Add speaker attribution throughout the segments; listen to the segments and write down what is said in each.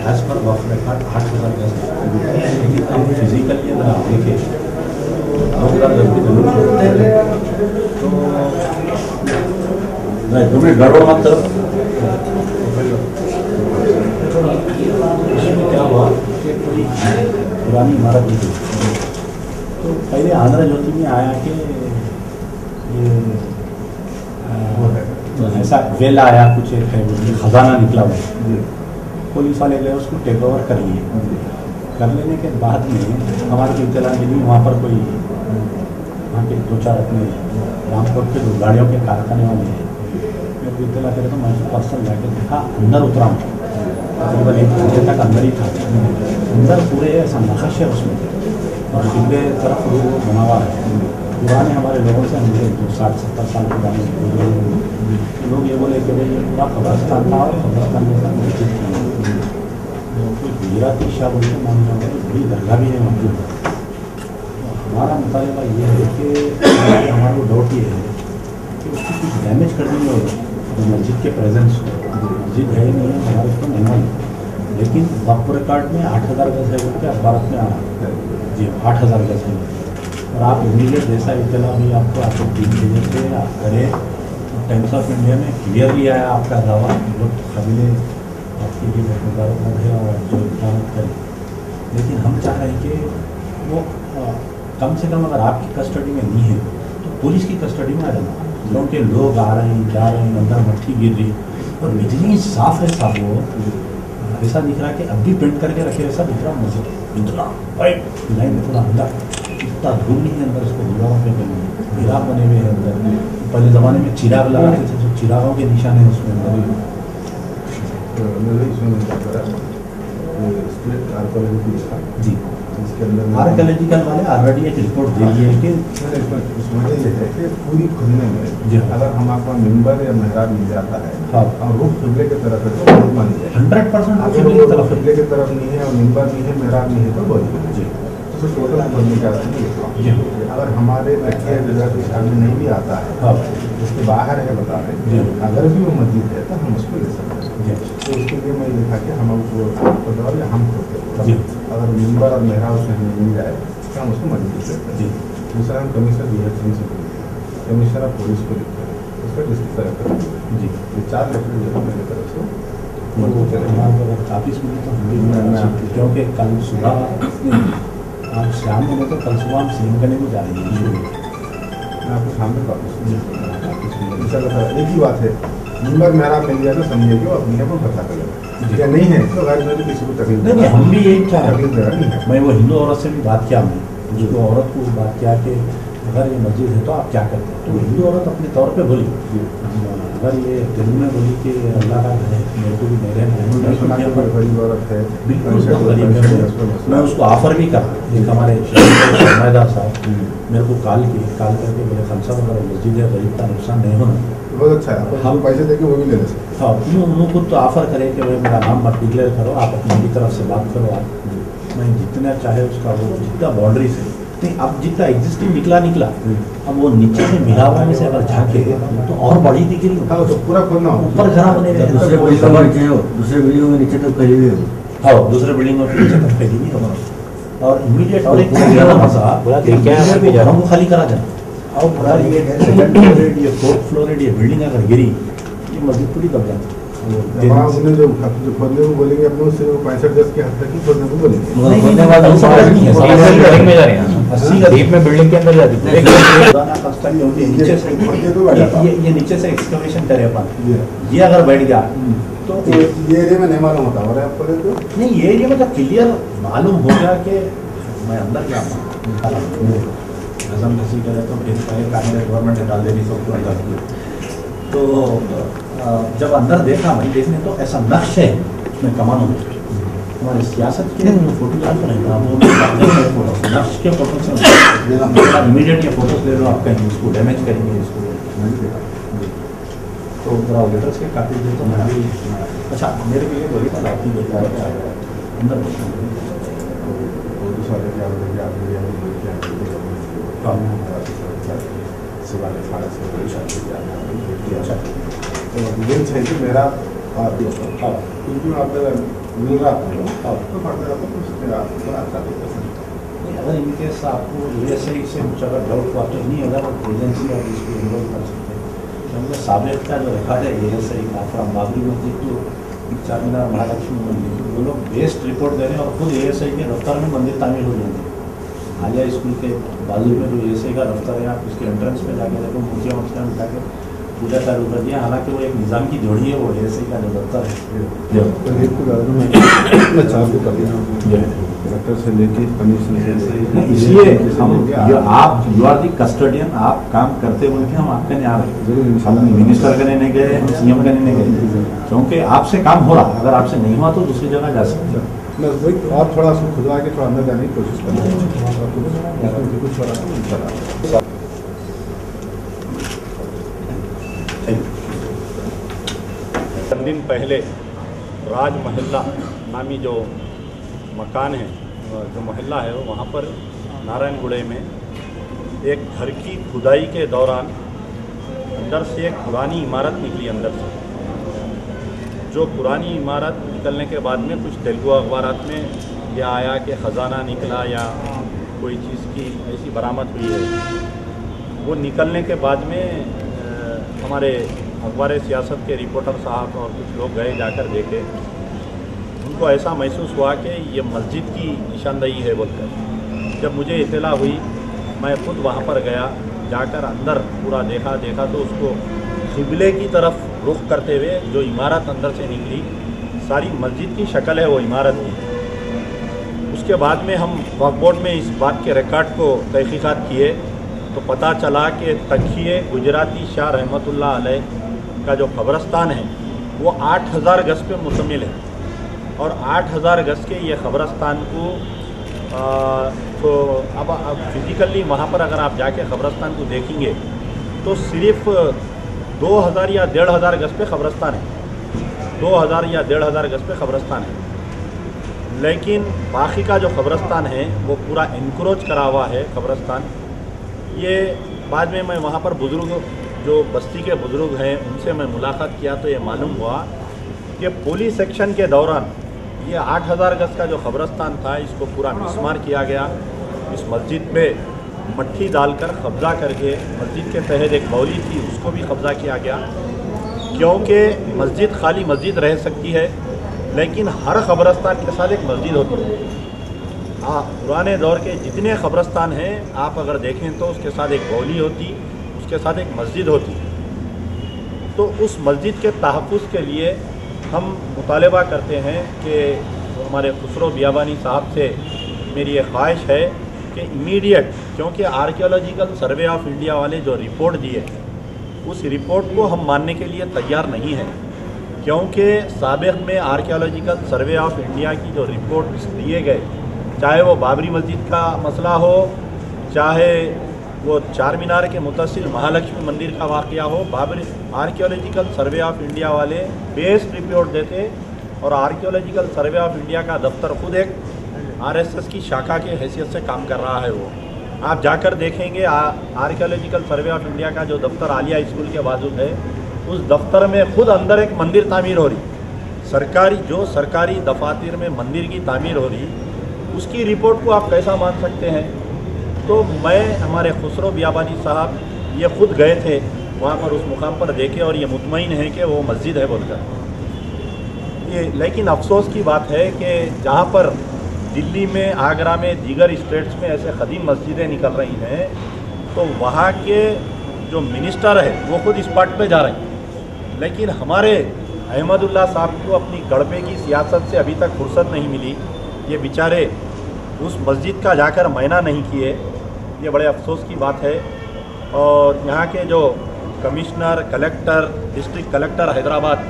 Speaker 1: As per of record 8,000 गज लेकिन अब फिजिकली अगर आप देखें 2,000 गज की जरूरत तो नहीं तुम्हें गड़बड़ मत करो। इसमें क्या हुआ कि कोई पुरानी इमारत थी तो पहले आंध्र ज्योति में आया कि ये ऐसा वेल आया कुछ एक है खजाना निकला हुआ, पुलिस वाले गए उसको टेक ओवर कर लिए। कर लेने के बाद में हमारे को इतला मिली वहाँ पर कोई वहाँ के 2-4 अपने रामपुर के गाड़ियों के कारखाने वाले हैं, मेरे को इतला करे तो मैं पर्सन जाके देखा, अंदर उतरा हूँ तकरीबन 1 घंटे तक अंदर ही था। अंदर पूरे ऐसा नक्श है उसमें और किले तरफ वो बना हुआ है। पुराने हमारे लोगों से मुझे 60-70 साल पुराने लोग ये बोले कि भाई ये पूरा कब्रस्तान था और कब्रस्तान जैसा मस्जिद थी। कोई गुजराती शाह बोलते मानना है बड़ी दरगाह भी है मौजूद। हमारा मुतालिबा ये है कि हमारा डाउट ये है कि उसको कुछ डैमेज कर देंगे और मस्जिद के प्रेजेंस मस्जिद है नहीं है हमारे उसको नहीं मालूम, लेकिन वक्फ रिकॉर्ड में 8,000 गज है बोल के अखबार में आ रहा है जी 8,000 गज है। और आप इमीडिएट जैसा इतना भी आपको 3 बजे से आप करें। टाइम्स ऑफ इंडिया में क्लियरली आया आपका दावा, बहुत काबिले आपकी भी मुबारकबाद है और जो इजाजत करें, लेकिन हम चाह रहे हैं कि वो कम से कम अगर आपकी कस्टडी में नहीं है तो पुलिस की कस्टडी में आ जाना, क्योंकि लोग आ रहे हैं जा रहे हैं, अंदर मट्टी गिर रही और बिजली साफ है साहब। वो ऐसा दिख रहा है कि अब भी पेंट करके रखे ऐसा दिख रहा मस्जिद इतना वाइट लाइन थोड़ा अंदर इतना धूल नहीं है अंदर, उसको दीवारों पे गिराव बने हुए हैं अंदर। पहले ज़माने में चिराग लगाते थे, जो चिरागों के निशान है उसमें अंदर। जी आर्कोलॉजिकल वाले ऑलरेडी एक रिपोर्ट दे दी है कि
Speaker 2: उसमें ये है कि पूरी खुलने में अगर हम आपका मेंबर या मेहराब मिल जाता है और रुख किबले की तरफ है तो बहुत मानी जाए
Speaker 1: 100%
Speaker 2: किबले की तरफ नहीं है और मेंबर नहीं है मेहराब नहीं है तो बहुत जी तो टोटल बनने का अगर हमारे में नहीं भी आता है उसके बाहर है बता रहे अगर भी वो मस्जिद है तो हम उसको ले सकते हैं। तो उसके लिए मैं देखा कि हम उसको या हम खोलते अगर मेंबर और मेहराब उसमें हमें मिल जाए तो हम उसको मस्जिद सकते हैं। दूसरा हम कमिश्नर DH सिंह से कमिश्नर ऑफ पुलिस को लिखते हैं, उसका डिस्ट्रिक्ट कलेक्टर जी ये 4 लेटर जो है मेरी तरफ से
Speaker 1: काफ़ी सुनी क्योंकि कल सुबह आज शाम में तो कल सुबह हम सीएम करने को जा रहे हैं।
Speaker 2: मैं आपको सामने वापस एक ही बात है, मेंबर मेहराब मिल गया तो समझिए कि वो अपने आप को पता करेगा, क्या नहीं है तो घर में भी किसी को तकलीफ
Speaker 1: नहीं। हम भी यही चाह
Speaker 2: तकलीफ दे रहा नहीं है।
Speaker 1: मैं वो हिंदू औरत से भी बात किया, हमने उसको औरत को बात किया कि अगर ये मस्जिद है तो आप क्या करते हैं, तो हिंदू औरत अपने तौर पे बोली, अगर ये तेलुगु में बोली कि अल्लाह का घर है मेरे को भी मेरे
Speaker 2: गरीब औरत है
Speaker 1: बिल्कुल गरीब है। मैं उसको ऑफर भी करा, एक हमारे सरमाएदार साहब मेरे को कॉल करके मेरे खालसा अगर मस्जिद है गरीब का नुकसान नहीं होना
Speaker 2: बहुत अच्छा है, हम पैसे देके वो भी ले सकते।
Speaker 1: हाँ उन्होंने खुद तो ऑफर करे कि भाई मेरा नाम मत डिक्लेयर करो, आप अपनी तरफ से बात करो, आप मैं जितना चाहे उसका वो जितना बाउंड्री से नहीं, अब जितना एग्जिस्टिंग निकला अब वो नीचे से मिला हुआ में से अगर झाँके तो और बड़ी दिख रही
Speaker 2: है तो पूरा खोलना
Speaker 1: ऊपर खराब बने
Speaker 3: दूसरे बिल्डिंग में नीचे तक फैली हुई हो।
Speaker 1: हाँ दूसरे बिल्डिंग में नीचे तक फैली हुई होगा और इमीडिएट और एक हमको खाली करा जाए और पूरा ये 2nd फ्लोर है, ये 4th फ्लोर है, ये बिल्डिंग अगर गिरी ये मस्जिद पूरी दब जाती।
Speaker 2: उन्हें जो खोदने को बोलेंगे अपने उससे 65 गज के हद तक ही खोदने को बोलेंगे।
Speaker 3: बिल्डिंग के अंदर जाती है
Speaker 1: ये नीचे से एक्सकवेशन करे अपन, ये अगर बैठ गया तो
Speaker 2: ये एरिया में नहीं मालूम होता और आपको
Speaker 1: नहीं ये एरिया में तो क्लियर मालूम हो गया कि मैं अंदर क्या हजम नसी करे तो गवर्नमेंट ने डाल देनी सबको अंदर। तो जब अंदर देखा भाई देखने तो ऐसा नक्श है उसमें कमानों में हमारे सियासत के फोटोग्राफर है वो नक्श के फोटो से इमीडिएट ये फोटोज ले लो, आप कहीं इसको डैमेज करेंगे इसको।
Speaker 2: तो
Speaker 1: थोड़ा लेटर्स के कापी दे तो मैं भी अच्छा मेरे को ये बोली था आपकी अंदर
Speaker 2: पुलिस वाले क्या बोले कि आप सुबह के 6:30 अच्छा तो ये चाहिए कि मेरा क्योंकि आप मिल रहा था तो पढ़ते रहता तो उसके अच्छा
Speaker 1: अगर इनकेस आपको ASI से कुछ अगर डाउट वाटर नहीं अगर एजेंसी आप इसको इन्वॉल्व कर सकते हैं क्योंकि साबित का जो रखा है ASI का फ्रॉम बाबरी मस्जिद टू चारमीनार महालक्ष्मी मंदिर वो लोग बेस्ट रिपोर्ट दे रहे हैं और खुद ASI के दफ्तर में मंदिर तामीर हो जाएंगे। आलिया स्कूल के बाजू में जो ASI का दफ्तर है आप उसके एंट्रेंस पे जाके देखो मूर्तियाँ वूर्तियाँ उठा के पूजा चालू कर दिया। हालांकि वो एक निज़ाम की जोड़ी है वो ASI का जो दफ्तर है
Speaker 2: कलेक्टर से लेके कमिश्नर से
Speaker 1: इसलिए हम आप यू आर दी कस्टोडियन आप काम करते बोल के हम आपके नहीं आ रहे हम मिनिस्टर करने नहीं गए हम CM करने नहीं गए क्योंकि आपसे काम हो रहा अगर आपसे नहीं हुआ तो दूसरी जगह जा सकते हैं।
Speaker 2: वही और थोड़ा सा खुदवा के थोड़ा अंदर जाने की कोशिश करें कुछ हो रहा है
Speaker 1: 3 दिन पहले राज मोहल्ला नामी जो मकान है जो मोहल्ला है वहाँ पर नारायणगुड़े में एक घर की खुदाई के दौरान अंदर से एक पुरानी इमारत निकली अंदर से जो पुरानी इमारत निकलने के बाद में कुछ तेलुगु अखबारात में यह आया कि ख़जाना निकला या कोई चीज़ की ऐसी बरामद हुई है। वो निकलने के बाद में हमारे अखबार सियासत के रिपोर्टर साहब और कुछ लोग गए जाकर देखे उनको ऐसा महसूस हुआ कि ये मस्जिद की निशानदेही है बोलकर। जब मुझे इत्तला हुई मैं खुद वहाँ पर गया जाकर अंदर पूरा देखा तो उसको क़िबले की तरफ रुख करते हुए जो इमारत अंदर से निकली सारी मस्जिद की शक्ल है वो इमारत की। उसके बाद में हम वक्फ बोर्ड में इस बात के रिकॉर्ड को तहकीकात किए तो पता चला कि तकिए गुजराती शाह रहमतुल्लाह अलैह का जो कब्रस्तान है वो 8000 गज पे मुश्तमिल है और 8000 गज के ये कब्रस्तान को तो अब फिज़िकली वहाँ पर अगर आप जाके कब्रस्तान को देखेंगे तो सिर्फ 2000 या 1500 गज पे कब्रस्तान है 2000 या 1500 गज पे कब्रस्तान है। लेकिन बाकी का जो कब्रस्तान है वो पूरा इनक्रोच करा हुआ है कब्रस्तान। ये बाद में मैं वहाँ पर बुज़ुर्ग जो बस्ती के बुज़ुर्ग हैं उनसे मैं मुलाकात किया तो ये मालूम हुआ कि पुलिस सेक्शन के दौरान ये 8000 गज का जो कब्रस्तान था इसको पूरा मिसमार किया गया। इस मस्जिद पे मट्टी डालकर कब्ज़ा करके मस्जिद के तहत एक मौली थी उसको भी कब्ज़ा किया गया क्योंकि मस्जिद खाली मस्जिद रह सकती है लेकिन हर कब्रस्तान के साथ एक मस्जिद होती है। पुराने दौर के जितने कब्रस्तान हैं आप अगर देखें तो उसके साथ एक मौली होती उसके साथ एक मस्जिद होती। तो उस मस्जिद के तहफ़्फ़ुज़ के लिए हम मुतालबा करते हैं कि हमारे खुसरो बियाबानी साहब से मेरी ये ख्वाहिश है कि इमीडिएट क्योंकि आर्कियोलॉजिकल सर्वे ऑफ इंडिया वाले जो रिपोर्ट दिए उस रिपोर्ट को हम मानने के लिए तैयार नहीं हैं क्योंकि साबिक़ में आर्कियोलॉजिकल सर्वे ऑफ इंडिया की जो रिपोर्ट दिए गए चाहे वो बाबरी मस्जिद का मसला हो चाहे वो चार मीनार के मुतसिल महालक्ष्मी मंदिर का वाक़या हो Babri archaeological survey of India वाले बेस्ड रिपोर्ट देते और आर्कियोलॉजिकल सर्वे ऑफ इंडिया का दफ्तर खुद एक RSS की शाखा के हैसियत से काम कर रहा है। वो आप जाकर देखेंगे आर्कियोलॉजिकल सर्वे ऑफ इंडिया का जो दफ्तर आलिया स्कूल के बाजू है उस दफ्तर में खुद अंदर एक मंदिर तामीर हो रही सरकारी दफातर में मंदिर की तामीर हो रही उसकी रिपोर्ट को आप कैसा मान सकते हैं। तो मैं हमारे खुसरो बियाबानी साहब ये खुद गए थे वहाँ पर उस मुकाम पर देखे और ये मुतमईन है कि वो मस्जिद है बोलकर ये। लेकिन अफसोस की बात है कि जहाँ पर दिल्ली में आगरा में दीगर स्टेट्स में ऐसे कदीम मस्जिदें निकल रही हैं तो वहाँ के जो मिनिस्टर है वो खुद स्पॉट पे जा रहे हैं लेकिन हमारे अहमदुल्ला साहब को अपनी गड़पे की सियासत से अभी तक फुर्सत नहीं मिली। ये बेचारे उस मस्जिद का जाकर मायना नहीं किए ये बड़े अफसोस की बात है। और यहाँ के जो commissioner collector district collector Hyderabad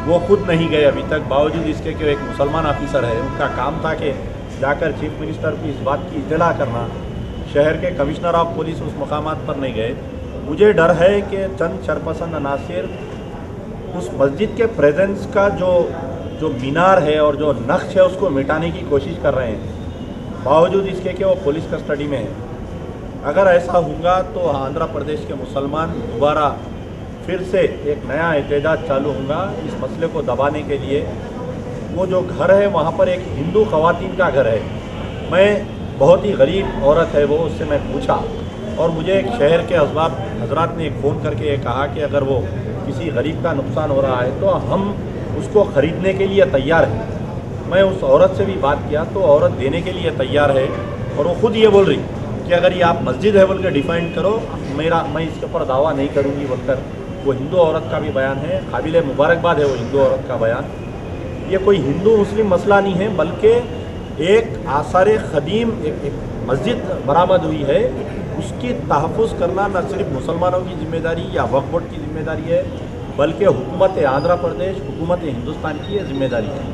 Speaker 1: वो खुद नहीं गए अभी तक बावजूद इसके कि एक मुसलमान ऑफिसर है उनका काम था कि जाकर चीफ मिनिस्टर की इस बात की इत्तला करना। शहर के कमिश्नर ऑफ पुलिस उस मकामात पर नहीं गए। मुझे डर है कि चंद शरपसंद अनासिर
Speaker 4: उस मस्जिद के प्रेजेंस का जो मीनार है और जो नक्श है उसको मिटाने की कोशिश कर रहे हैं, बावजूद इसके कि वो पुलिस कस्टडी में है। अगर ऐसा होगा तो आंध्र प्रदेश के मुसलमान दोबारा फिर से एक नया एहतजाज चालू होगा इस मसले को दबाने के लिए। वो जो घर है वहाँ पर एक हिंदू ख़वातीन का घर है। मैं बहुत ही गरीब औरत है वो, उससे मैं पूछा और मुझे एक शहर के हजरात ने एक फ़ोन करके ये कहा कि अगर वो किसी गरीब का नुकसान हो रहा है तो हम उसको ख़रीदने के लिए तैयार हैं। मैं उस औरत से भी बात किया तो औरत देने के लिए तैयार है और वो ख़ुद ये बोल रही कि अगर ये आप मस्जिद है बोल के डिफाइन करो, मैं इसके ऊपर दावा नहीं करूँगी बोलकर। वो हिंदू औरत का भी बयान है, काबिल मुबारकबाद है वो हिंदू औरत का बयान। ये कोई हिंदू मुस्लिम मसला नहीं है, बल्कि एक आसार ख़दीम एक मस्जिद बरामद हुई है, उसकी तहफ़्फ़ुज़ करना न सिर्फ मुसलमानों की ज़िम्मेदारी या वक्फ बोर्ड की ज़िम्मेदारी है, बल्कि हुकूमत आंध्र प्रदेश, हुकूमत हिंदुस्तान की ये ज़िम्मेदारी है।